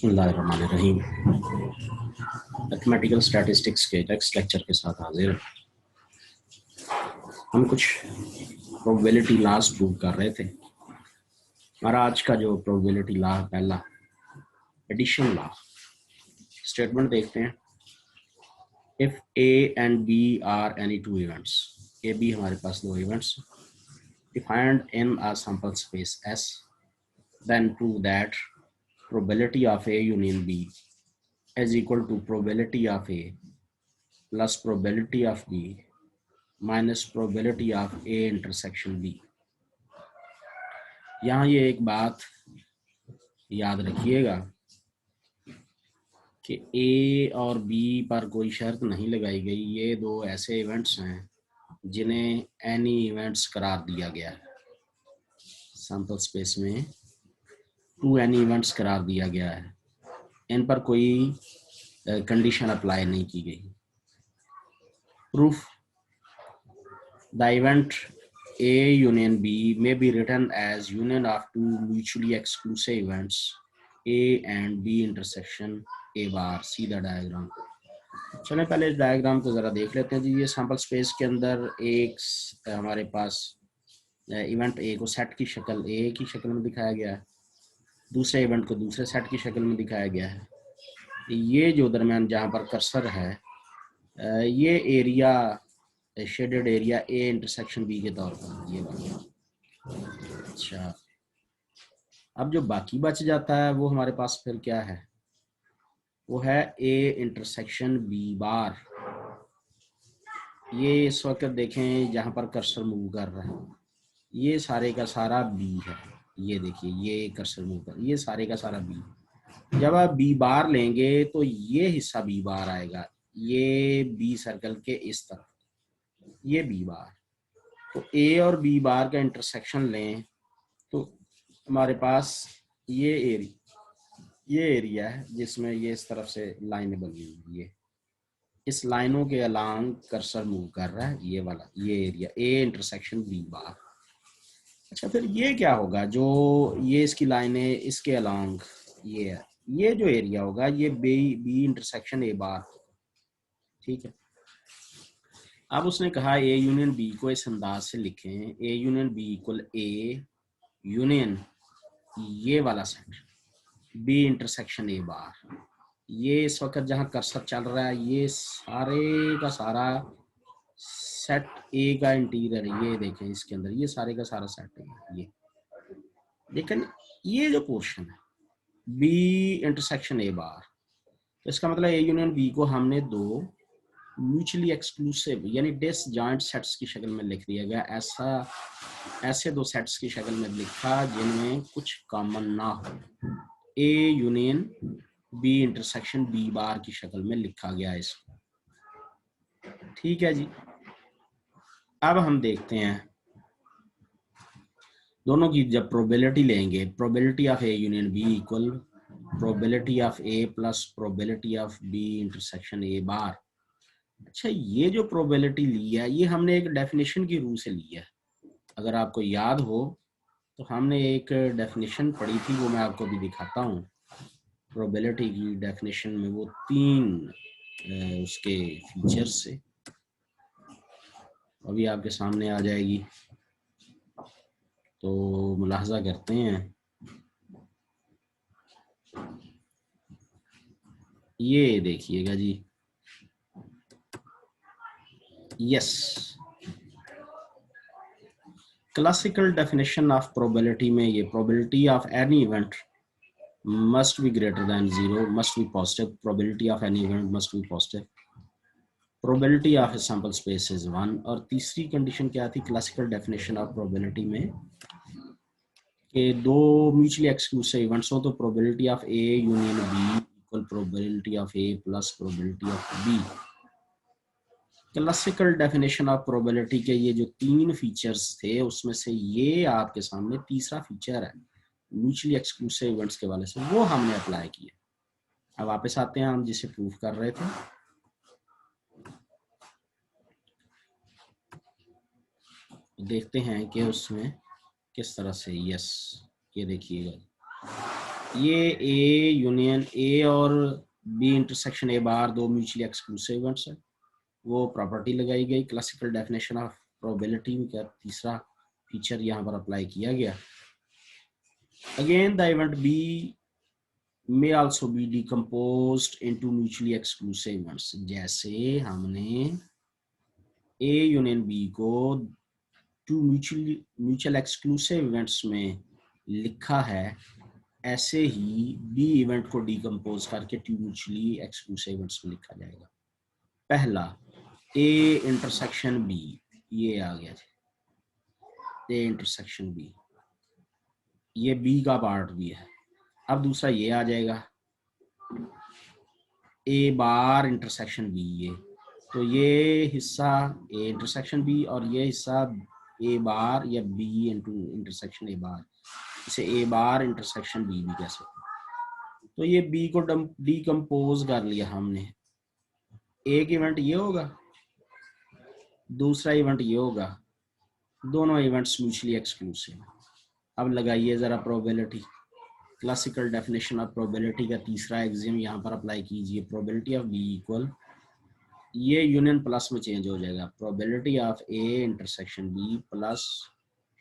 बिस्मिल्लाहिर्रहमानिर्रहीम। Mathematical statistics के next lecture के साथ हाजिर। हम कुछ प्रोबेबिलिटी लॉस प्रूव कर रहे थे। हमारा आज का जो प्रोबेबिलिटी लॉ पहला एडिशन लॉ स्टेटमेंट देखते हैं। If A and B are any two events, A B हमारे पास दो events defined in a sample space S, then prove that probability of A union B is equal to probability of A plus probability of B minus probability of A intersection B। यहाँ ये एक बात याद रखिएगा कि A और B पर कोई शर्त नहीं लगाई गई। ये दो ऐसे इवेंट्स हैं जिन्हें एनी इवेंट्स करार दिया गया है। सैंपल स्पेस में टू एनी इवेंट्स करार दिया गया है। इन पर कोई कंडीशन अप्लाई नहीं की गई। Proof: the event A union B may be written as union of two mutually exclusive events A and B intersection A bar। See the diagram। चलें पहले इस डायग्राम को ज़रा देख लेते हैं जी। ये सैंपल स्पेस के अंदर एक हमारे पास इवेंट A को सेट की शक्ल A की शक्ल में दिखाया गया है, दूसरे इवेंट को दूसरे सेट की शक्ल में दिखाया गया है। ये जो दरम्यान जहाँ पर कर्सर है ये area shaded area A intersection B के तौर पर ये वाला। अच्छा, अब जो बाकी बच जाता है वो हमारे पास फिर क्या है? वो है ए इंटरसेक्शन बी बार। ये इस वक्त देखें जहाँ पर कर्सर मूव कर रहा है ये सारे का सारा बी है। ये देखिए ये कर्सर मूव कर, ये सारे का सारा बी। जब आप बी बार लेंगे तो ये हिस्सा बी बार आएगा, ये बी सर्कल के इस तरफ, ये बी बार। तो ए और बी बार का इंटरसेक्शन लें तो हमारे पास ये एरिया है जिसमें ये इस तरफ से लाइनें बनी हुई है। इस लाइनों के अलांग कर्सर मूव कर रहा है, ये वाला ये area A intersection B bar. अच्छा, फिर ये क्या होगा? जो ये इसकी लाइनें इसके अलांग ये जो एरिया होगा ये बी इंटरसेक्शन ए बार। ठीक है। अब उसने कहा ए यूनियन बी को इस अंदाज से लिखें, A union B equal A union ये वाला set B intersection A bar. ये इस वक्त जहां कर्सर चल रहा है ये सारे का सारा सेट ए का इंटीरियर, ये देखें इसके अंदर ये सारे का सारा सेट है। ये लेकिन ये जो पोर्शन है बी इंटरसेक्शन ए बार, तो इसका मतलब ए यूनियन बी को हमने दो म्यूचुअली एक्सक्लूसिव यानी डिसजॉइंट सेट्स की शक्ल में लिख दिया गया। ऐसे दो सेट्स की शक्ल में लिखा जिनमें कुछ कॉमन ना हो। A union B intersection B bar की शक्ल में लिखा गया इसको। ठीक है जी। अब हम देखते हैं दोनों की जब प्रोबेबिलिटी लेंगे, probability of A union B equal probability of A plus probability of B intersection A bar. अच्छा, ये जो प्रोबेबिलिटी ली है ये हमने एक डेफिनेशन की रूह से ली है। अगर आपको याद हो तो हमने एक डेफिनेशन पढ़ी थी, वो मैं आपको भी दिखाता हूँ। प्रोबेबिलिटी की डेफिनेशन में वो तीन उसके फीचर्स से अभी आपके सामने आ जाएगी, तो मुलाहजा करते हैं। ये देखिएगा जी, yes, classical definition of probability में ये probability of any event must be greater than 0, must be positive, probability of any event must be positive, probability of a sample space is 1। और तीसरी कंडीशन क्या थी क्लासिकल डेफिनेशन ऑफ प्रोबेबिलिटी में कि दो mutually exclusive events हो तो probability of A union B equal probability of A plus probability of B. Classical definition of probability के ये जो तीन फीचर्स थे उसमें से ये आपके सामने तीसरा फीचर है म्यूचुअली एक्सक्लूसिव इवेंट्स के वाले से, वो हमने अप्लाई किया। अब वापस आते हैं हम जिसे प्रूफ कर रहे थे। देखते हैं कि उसमें किस तरह से, यस, ये देखिएगा ये ए यूनियन ए और बी इंटरसेक्शन ए बार दो म्यूचुअली एक्सक्लूसिव इवेंट्स है, वो प्रॉपर्टी लगाई गई। क्लासिकल डेफिनेशन ऑफ प्रोबेबिलिटी का तीसरा फीचर यहाँ पर अप्लाई किया गया। Again the event B may also be decomposed into mutually exclusive events। जैसे हमने A यूनियन B को टू म्यूचुअल एक्सक्लूसिव इवेंट्स में लिखा है, ऐसे ही B इवेंट को डिकम्पोज करके टू म्यूचुअली एक्सक्लूसिव इवेंट्स में लिखा जाएगा। पहला A इंटरसेक्शन B, ये आ गया A इंटरसेक्शन B, ये B का पार्ट भी है। अब दूसरा ये आ जाएगा ए बार इंटरसेक्शन बी, ये तो ये हिस्सा ए इंटरसेक्शन बी और ये हिस्सा ए बार या बी इंटरसेक्शन ए बार, इसे ए बार इंटरसेक्शन बी भी कह सकते हैं। तो ये बी को डिकम्पोज कर लिया हमने। एक इवेंट ये होगा, दूसरा इवेंट ये होगा, दोनों इवेंट्स म्यूचुअली एक्सक्लूसिव। अब लगाइए जरा probability. Classical definition of probability का तीसरा एक्सियम यहाँ पर अप्लाई कीजिए। प्रोबेबिलिटी ऑफ बी इक्वल, ये यूनियन प्लस में चेंज हो जाएगा, probability of A intersection B plus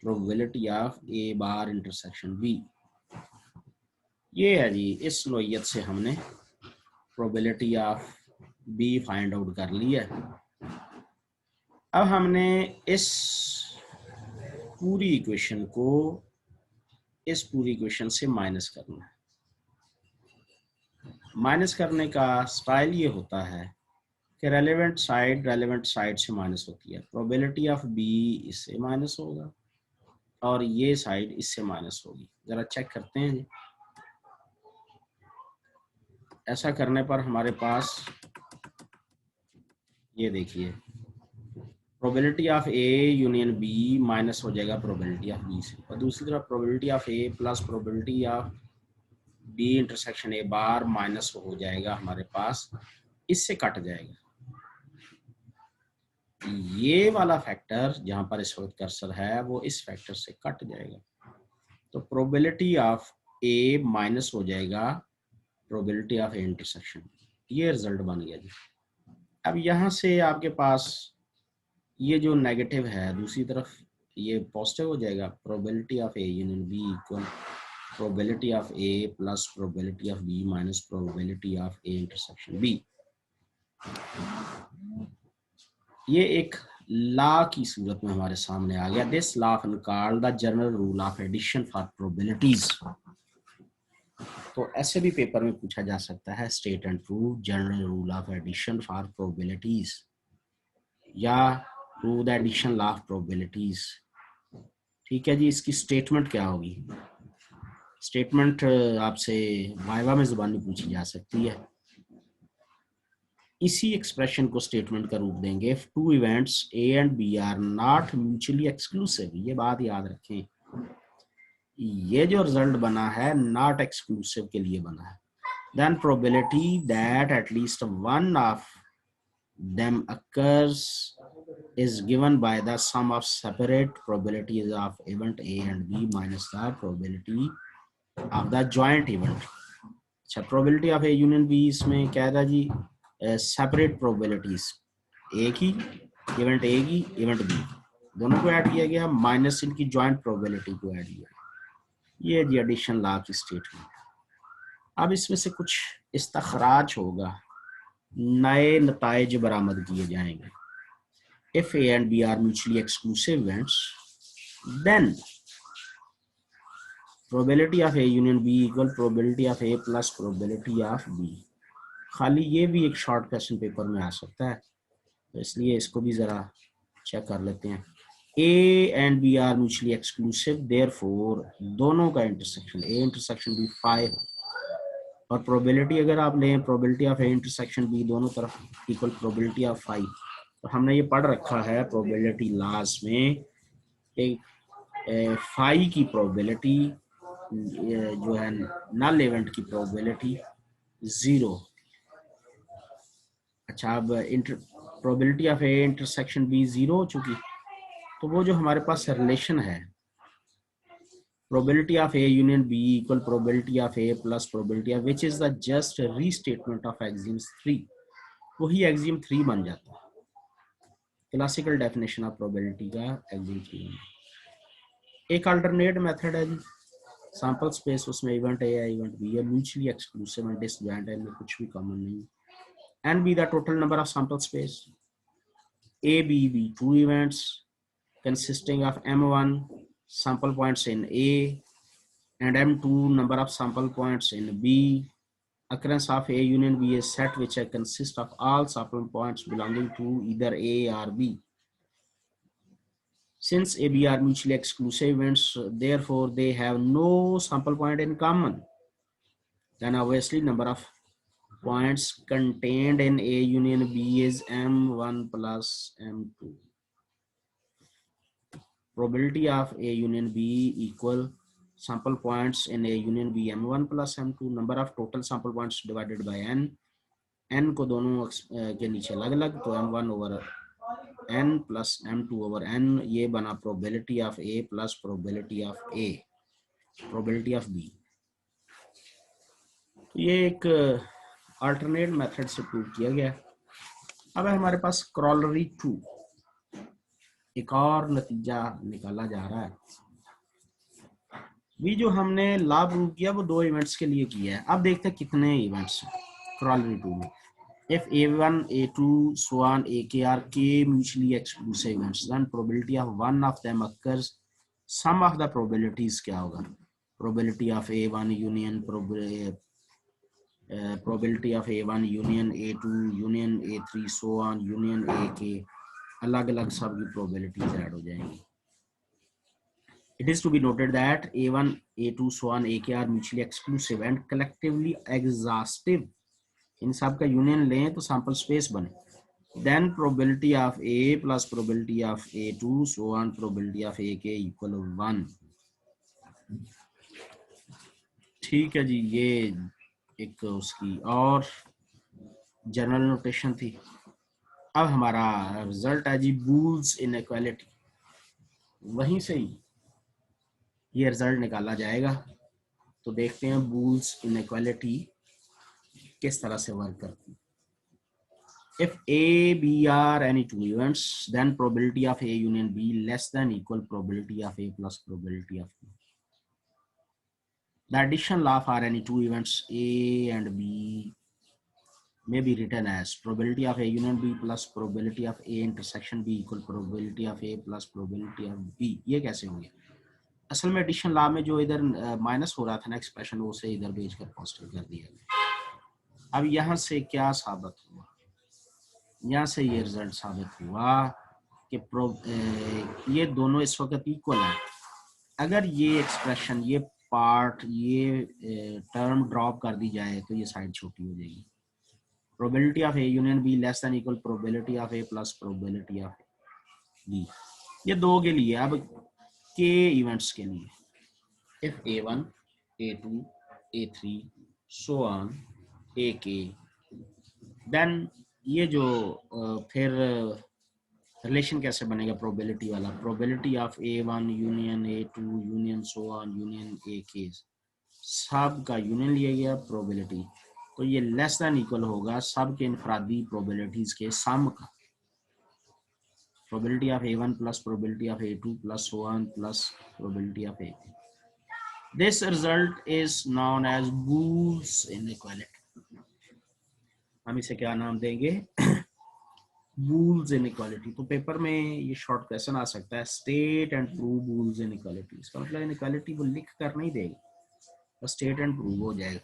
probability of A bar intersection B. ये है जी, इस नोयत से हमने probability of B find out कर ली है। अब हमने इस पूरी इक्वेशन को इस पूरी इक्वेशन से माइनस करना है। माइनस करने का स्टाइल ये होता है कि रेलेवेंट साइड से माइनस होती है। प्रोबेबिलिटी ऑफ बी इससे माइनस होगा और ये साइड इससे माइनस होगी। जरा चेक करते हैं जी। ऐसा करने पर हमारे पास ये देखिए, probability of A union B minus हो जाएगा प्रोबेबिलिटी ऑफ बी से, और दूसरी तरफ probability of A plus probability of B intersection A bar minus हो जाएगा हमारे पास, इससे कट जाएगा। ये वाला फैक्टर जहां पर इस वक्त कर्सर है वो इस फैक्टर से कट जाएगा, तो प्रोबेबिलिटी ऑफ ए माइनस हो जाएगा प्रोबेबिलिटी ऑफ ए इंटरसेक्शन। ये रिजल्ट बन गया जी। अब यहाँ से आपके पास ये जो नेगेटिव है दूसरी तरफ ये पॉजिटिव हो जाएगा। Probability of A union B equal probability of A plus probability of B minus probability of A intersection B. ये एक लॉ की सूरत में हमारे सामने आ गया। This law of called the general rule of addition for probabilities. तो ऐसे भी पेपर में पूछा जा सकता है, state and prove general rule of addition for probabilities या prove the addition law of probabilities. ठीक है जी। इसकी स्टेटमेंट क्या होगी? स्टेटमेंट आपसे वाइवा में जुबानी पूछी जा सकती है। इसी एक्सप्रेशन को स्टेटमेंट का रूप देंगे। If two events A and B are not mutually exclusive, ये बात याद रखें, ये जो रिजल्ट बना है नॉट एक्सक्लूसिव के लिए बना है। Then probability that at least one of them occurs is given by the sum of separate probabilities of event A and B minus the probability of the joint event। अच्छा, probability of A union B इसमें क्या था जी? Separate probabilities, एक ही event A की event B दोनों को add किया गया माइनस इनकी जॉइंट प्रोबेबिलिटी को ऐड किया। ये जी एडिशन लॉ की स्टेटमेंट। अब इसमें से कुछ इस्तखराज होगा, नए नताइज बरामद किए जाएंगे। If A and B are mutually exclusive events, then probability of A union B equal probability of A plus probability of B। खाली ये भी एक शॉर्ट क्वेश्चन पेपर में आ सकता है, तो इसलिए इसको भी ज़रा चेक कर लेते हैं। A and B are mutually exclusive, therefore दोनों का इंटरसेक्शन A इंटरसेक्शन B 5, और प्रोबेबिलिटी अगर आप लें probability of A intersection B दोनों तरफ इक्वल प्रोबेबिलिटी ऑफ 5। तो हमने ये पढ़ रखा है प्रोबेबिलिटी लॉस में कि फाई की प्रोबेबिलिटी जो है नल इवेंट की प्रोबेबिलिटी 0। अच्छा, अब probability of A intersection B 0 हो चुकी, तो वो जो हमारे पास रिलेशन है probability of A union B equal probability of A plus probability of, which is the just restatement of axiom 3, वही axiom 3 बन जाता है, क्लासिकल डेफिनेशन ऑफ प्रोबेबिलिटी का axiom 3। एक अल्टरनेट मेथड है जी, सैंपल स्पेस, उसमें इवेंट ए है इवेंट बी है, म्यूचुअली एक्सक्लूसिव एंड डिसजॉइंट है, इनमें कुछ भी कॉमन नहीं। N be the total number of sample space, A B be two events consisting of m1 sample points in A and m2 number of sample points in B. Occurrence of A union B is set which consists of all sample points belonging to either A or B. Since A, B are mutually exclusive events, therefore they have no sample point in common. Then obviously number of points contained in A union B is m1 plus m2. Probability of A union B equal sample points in A union B m1 plus m2, number of total sample points divided by n, n को दोनों के नीचे अलग अलग, तो m1 over n plus m2 over n, ये बना probability of A plus probability of A, probability of B। ये एक अल्टरनेट मेथड से प्रूव किया गया। अब हमारे पास क्रॉलरी 2, एक और नतीजा निकाला जा रहा है। भी जो हमने लॉ प्रूव किया वो 2 इवेंट्स के लिए किया है। अब देखते हैं कितने इवेंट्स हैं क्रॉलरी 2 में। If A1, A2, so on, AK are K mutually exclusive events, then probability of one of them occurs. Sum of the probabilities क्या होगा? Probability of A1 union, probability of A1 union, A2 union, A3, so on, union AK, अलग अलग सब की probabilities add हो जाएंगी। It is to be noted that A1, A2, so on, AK are mutually exclusive and collectively exhaustive. इन सब का union लें तो सैंपल स्पेस बने। Then probability of A plus probability of A2, so on, probability of AK equal 1। ठीक है जी, ये एक उसकी और जनरल नोटेशन थी। अब हमारा रिजल्ट है जी बूल्स इनइक्वालिटी, वहीं से ही ये रिजल्ट निकाला जाएगा। तो देखते हैं बूल्स इनइक्वालिटी किस तरह से वर्क करती है। If A, B are any two events, then probability of A union B less than equal probability of A plus probability of B. The addition law for any two events A and B may be written as probability of A union B plus probability of A intersection B equal probability of A plus probability of B। ये कैसे हो गया? असल में addition law में जो इधर minus हो रहा था ना एक्सप्रेशन, वो से इधर भेजकर पॉजिटिव कर दिया गया। अब यहाँ से क्या साबित हुआ? यहाँ से ये रिजल्ट साबित हुआ कि ये दोनों इस वक्त इक्वल है। अगर ये एक्सप्रेशन, ये पार्ट, ये टर्म ड्रॉप कर दी जाए तो ये साइड छोटी हो जाएगी। Probability of A union B less than equal probability of A plus probability of B, ये दो के लिए। अब के इवेंट्स के लिए, if A1, A2, A3, so on, AK, then ये जो फिर रिलेशन कैसे बनेगा प्रोबेबिलिटी वाला? Probability of A1 union A2 union so on union AK, सब का यूनियन लिया गया प्रोबेबिलिटी, तो ये लेस देन इक्वल होगा सब के इनफरादी प्रोबेबिलिटीज के सम का। Probability of A1 plus probability of A2 plus so on plus probability of AK। This result is known as Boole's inequality. हम इसे क्या नाम देंगे? बूल्स इनइक्वालिटी। तो पेपर में ये शॉर्ट क्वेश्चन आ सकता है, स्टेट एंड प्रूव बूल्स इनइक्वालिटी। इसका मतलब इनइक्वालिटी वो लिख कर नहीं देगा, बस स्टेट एंड प्रूव हो जाएगा।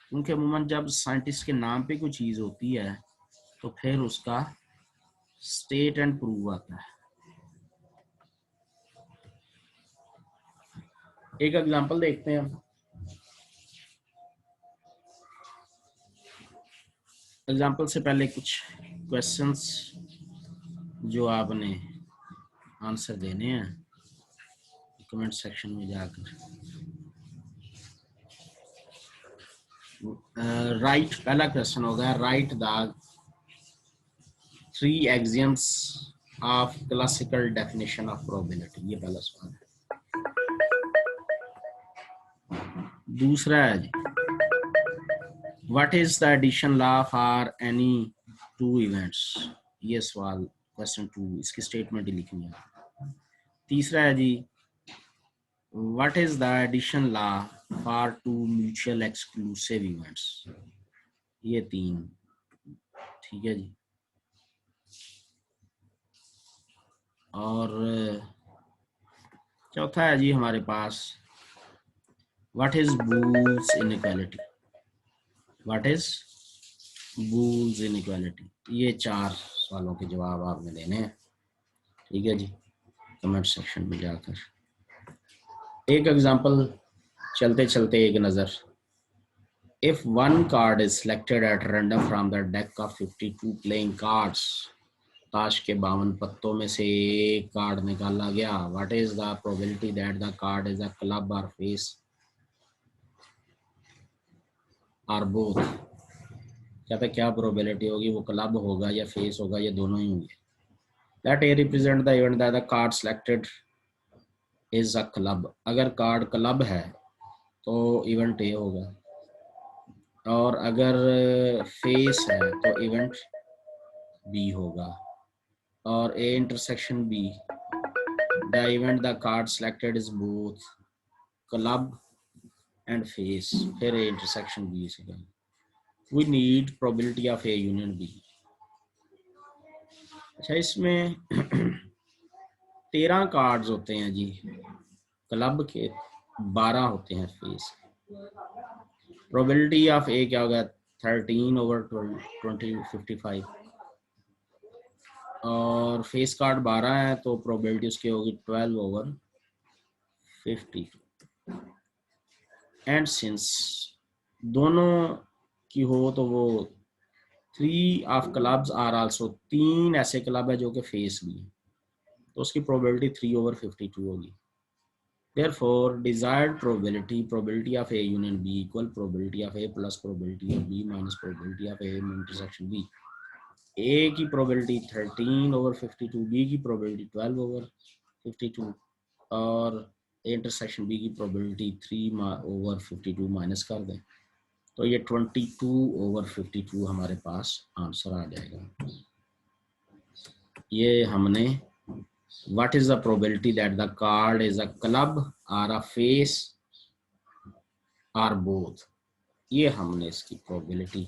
क्योंकि अमूमन जब साइंटिस्ट के नाम पे कोई चीज होती है तो फिर उसका स्टेट एंड प्रूव आता है। एक एग्जांपल देखते हैं हम। एग्जांपल से पहले कुछ क्वेश्चंस जो आपने आंसर देने हैं कमेंट सेक्शन में जाकर। राइट, पहला क्वेश्चन होगा write the 3 axioms of classical definition of probability. ये पहला सवाल है। दूसरा है जी, what is the addition law for any two events. ये सवाल क्वेश्चन 2, इसकी स्टेटमेंट ही लिखनी है। तीसरा है जी, what is the addition law for two mutual exclusive events. ये 3, ठीक है जी। और चौथा है जी हमारे पास, what is Boole's inequality. What is Boole's inequality. ये 4 सवालों के जवाब आपने देने हैं, ठीक है जी, कमेंट सेक्शन में जाकर। एक एग्जांपल चलते चलते एक नज़र। If one card is selected at random from the deck of 52 playing cards, ताश के 52 पत्तों में से एक कार्ड निकाला गया, what is the probability that the card is a club और फेस और बोथ। कहते क्या प्रोबेबिलिटी होगी, वो क्लब होगा या फेस होगा, या दोनों ही होंगे। Let A represent the event that the card selected is a club. अगर कार्ड क्लब है तो इवेंट ए होगा, और अगर फेस है तो इवेंट बी होगा। और A intersection B, the event the card selected is both club and face, फिर ए इंटरसेक्शन बी से। We need probability of A union B. अच्छा, इसमें 13 कार्ड्स होते हैं जी क्लब के, 12 होते हैं फेस। प्रोबेबिलिटी ऑफ ए क्या होगा, 13/20 55। और फेस कार्ड 12 है तो प्रोबेबिलिटी उसकी होगी 12/50। एंड सिंस दोनों की हो तो वो 3 ऑफ क्लब्स आर आल्सो, 3 ऐसे क्लब है जो कि फेस भी है, तो उसकी प्रोबेबिलिटी 3/52 होगी। Therefore, desired probability of A union B equal probability of A plus probability of B minus probability of A intersection B. A की probability 13/52, B की probability 12/52 और A intersection B की probability 3/52 माइनस कर दें तो ये 22/52 हमारे पास आंसर आ जाएगा। ये हमने what is the probability that the card is a club or a face or both, ये हमने इसकी प्रोबेबिलिटी।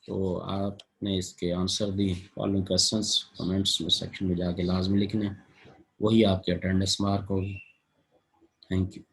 तो आपने इसके answer the. Following questions comments में सेक्शन में जाके लाजमी लिखने, वही आपके अटेंडेंस मार्क होगी। Thank you.